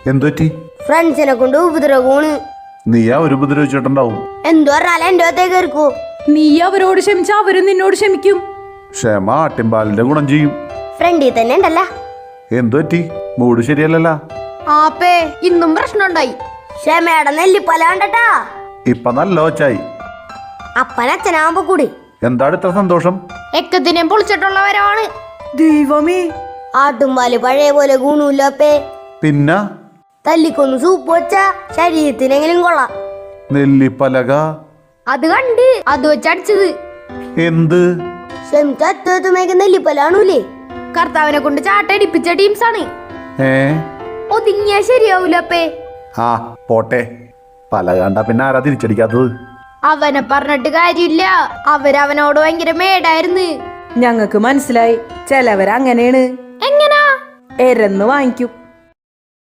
എന്തുപറ്റി? ഫ്രണ്ട്സിനെ കൊണ്ട് ഉപദ്രവമാണ്. നീയാ ഒരു ഉപദ്രവിച്ചിട്ടുണ്ടാവും. എന്തു പറഞ്ഞാലും എന്റെ അകത്തേക്ക് ഇരിക്കൂ. നീ അവരോട് ക്ഷമിച്ച അവരും നിന്നോട് ക്ഷമിക്കും. ക്ഷമ ആട്ടിൻപാലിന്റെ ഗുണം ചെയ്യും. ഫ്രണ്ടിൽ തന്നെ ഉണ്ടല്ല. എന്തുപറ്റി? മൂഡ് ശരിയല്ലല്ല. ആപ്പേ ഇന്നും പ്രശ്നമുണ്ടായി. ക്ഷമയുടെ നെല്ലിപ്പല കണ്ടട്ടാ. ഇപ്പൊ നല്ല ഒച്ചായി. അപ്പനച്ഛനാകുമ്പോ കൂടി എന്താണ് ഇത്ര സന്തോഷം? എക്കത്തിനെ പൊളിച്ചിട്ടുള്ളവരാണ്. ദൈവമേ, ആട്ടുംപാല് പഴയ പോലെ ഗുണമില്ലപ്പേ. പിന്നെ തല്ലിക്കൊന്ന് സൂപ്പ് വെച്ച ശരീരത്തിനെങ്കിലും കൊള്ളാം. നെല്ലിപ്പലക അത് കണ്ട് അത് വെച്ചടിച്ചത്. എന്ത്? ക്ഷമിച്ചത്തുമേക്ക് നെല്ലിപ്പലാണൂലേ. കർത്താവിനെ കൊണ്ട് ചാട്ടടിപ്പിച്ച ടീംസാണ്. ഏ ഒതുങ്ങിയാ ശരിയാവൂല അപ്പേ. ആ പോട്ടെ. പല കണ്ട പിന്നെ ആരാ തിരിച്ചടിക്കാത്തത്? അവനെ പറഞ്ഞിട്ട് കാര്യമില്ല. അവനോട് ഭയങ്കര മേടായിരുന്നു. ഞങ്ങക്ക് മനസ്സിലായി ചിലവരങ്ങനെയാണ്. എങ്ങനാ? എരന്ന് വാങ്ങിക്കും.